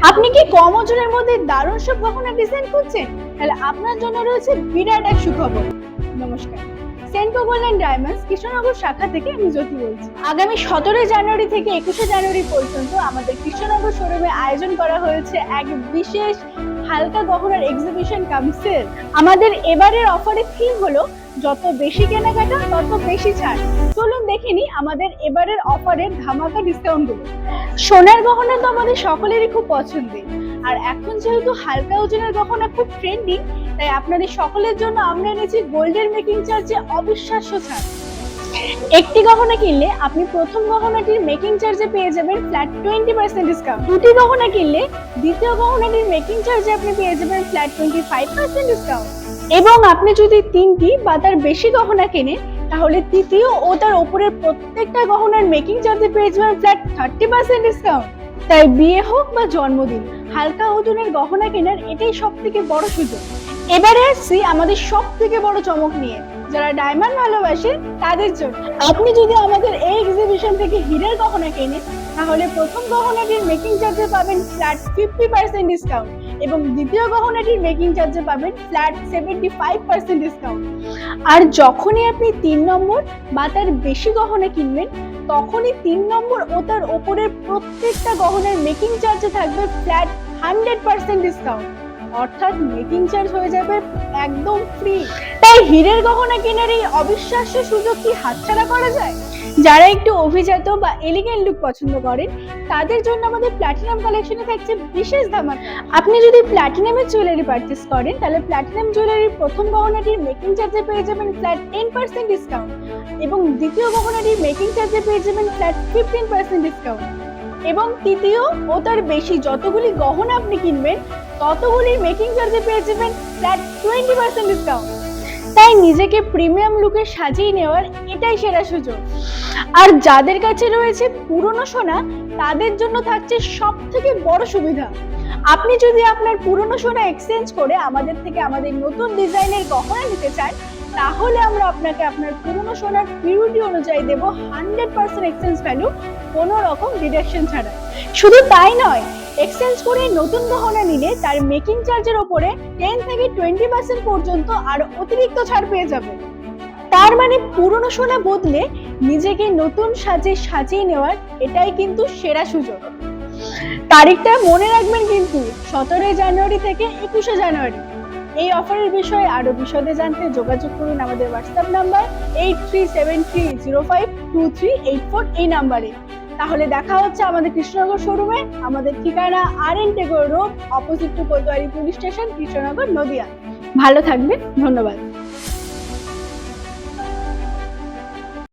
আপনি কি কম ওজনের মধ্যে দারুণ সব গহনা ডিজাইন করছেন? তাহলে আপনার জন্য রয়েছে বিরাট এক সুখবর। নমস্কার, সেনকো গোল্ডেন ডায়মন্ডস কৃষ্ণনগর শাখা থেকে আমি জ্যোতি বলছি। আগামী 17 জানুয়ারি থেকে 21 জানুয়ারি পর্যন্ত আমাদের কৃষ্ণনগর শোরুমে আয়োজন করা হয়েছে এক বিশেষ হালকা গহনার এক্সিবিশন কাম সেল। আমাদের এবারের অফারের থিম হলো যত বেশি কেনাকাটা তত বেশি ছাড়। চলুন দেখে নিই আমাদের এবারের অফারের ধামাকা ডিসকাউন্ট গুলো। সোনার গহনা তো আমাদের সকলেরই খুব পছন্দের, আর এখন যেহেতু হালকা ওজনের গহনা খুব ট্রেন্ডিং, তাই আপনাদের সকলের জন্য আমরা এনেছি গোল্ডের মেকিং চার্জে অবিশ্বাস্য ছাড়। একটি গহনা কিনলে আপনি প্রথম গহনাটির মেকিং চার্জে পেয়ে যাবেন ফ্ল্যাট 20% ডিসকাউন্ট। দুটি গহনা কিনলে দ্বিতীয় গহনাটির মেকিং চার্জে আপনি পেয়ে যাবেন ফ্ল্যাট 25% ডিসকাউন্ট। এবং আপনি যদি 3টি বা তার বেশি গহনা কেনেন, তাহলে তৃতীয় ও তার উপরের প্রত্যেকটা গহনার মেকিং চার্জে পেয়ে যাবেন ফ্ল্যাট 30% ডিসকাউন্ট। তাই বিয়ে হোক বা জন্মদিন, হালকা ওজনের গহনা কেনার এটাই সবথেকে বড় সুযোগ। এবারে আসছি আমাদের সবথেকে বড় চমক নিয়ে, যারা ডায়মন্ড ভালোবাসেন তাদের জন্য। আপনি যদি আমাদের এই এক্সিবিশন থেকে হীরের গহনা কেনেন, তাহলে প্রথম গহনাটির মেকিং চার্জে পাবেন ফ্ল্যাট 50% ডিসকাউন্ট এবং দ্বিতীয় গহনাটির মেকিং চার্জে পাবেন ফ্ল্যাট 75% ডিসকাউন্ট। আর যখনই আপনি 3 নম্বর বা তার বেশি গহনা কিনবেন, তখনই 3 নম্বর ও তার উপরের প্রত্যেকটা গহনার মেকিং চার্জে থাকবে ফ্ল্যাট 100% ডিসকাউন্ট, অর্থাৎ মেকিং চার্জ হয়ে যাবে একদম ফ্রি। তাই হীরের গহনা কেনার এই অবিশ্বাস্য সুযোগ কি হাতছাড়া করা যায়? যারা একটু অভিজাত বা এলিগেন্ট লুক পছন্দ করেন, তাদের জন্য আমাদের প্ল্যাটিনাম কালেকশনে থাকছে বিশেষ ধামাকা। আপনি যদি প্ল্যাটিনামের জুয়েলারি পারচেস করেন, তাহলে প্ল্যাটিনাম জুয়েলারির প্রথম গহনাটির মেকিং চার্জে পেয়ে যাবেন ফ্ল্যাট 10% ডিসকাউন্ট এবং দ্বিতীয় গহনাটির মেকিং চার্জে পেয়ে যাবেন ফ্ল্যাট 15% ডিসকাউন্ট। এবং তৃতীয় ও তার বেশি যতগুলি গহনা আপনি কিনবেন, ততগুলি মেকিং চার্জে পেয়ে যাবেন ফ্ল্যাট 20% ডিসকাউন্ট। তাই নিজেকে প্রিমিয়াম লুকে সাজিয়ে নেওয়ার এটাই সেরা সুযোগ। আর যাদের কাছে রয়েছে পুরনো সোনা, তাদের জন্য থাকছে সবথেকে বড় সুবিধা। আপনি যদি আপনার পুরনো সোনা এক্সচেঞ্জ করে আমাদের থেকে আমাদের নতুন ডিজাইনের গহনা নিতে চান, তাহলে আমরা আপনাকে আপনার পুরনো সোনার পিউরিটি অনুযায়ী দেব 100% এক্সচেঞ্জ ভ্যালু, কোনো রকম ডিডাকশন ছাড়া। শুধু তাই নয়, এক্সচেঞ্জ করে নতুন গহনা নিলে তার মেকিং চার্জের উপরে 10 থেকে 20% পর্যন্ত আর অতিরিক্ত ছাড় পেয়ে যাবে। তার মানে পুরনো সোনা বদলে নিজেকে নতুন সাজে সাজিয়ে নেওয়ার এটাই কিন্তু সেরা সুযোগ। তারিখটা মনে রাখবেন কিন্তু, 17 জানুয়ারি থেকে 21 জানুয়ারি। এই অফারের বিষয়ে আরো বিশদে জানতে যোগাযোগ করুন আমাদের হোয়াটসঅ্যাপ নাম্বার 8373052384 এই নাম্বারে। তাহলে দেখা হচ্ছে আমাদের কৃষ্ণনগর শোরুমে। আমাদের ঠিকানা RN Tagore road, opposite to Kotwali police station, Krishnanagar, Nadia. ভালো থাকবেন, ধন্যবাদ।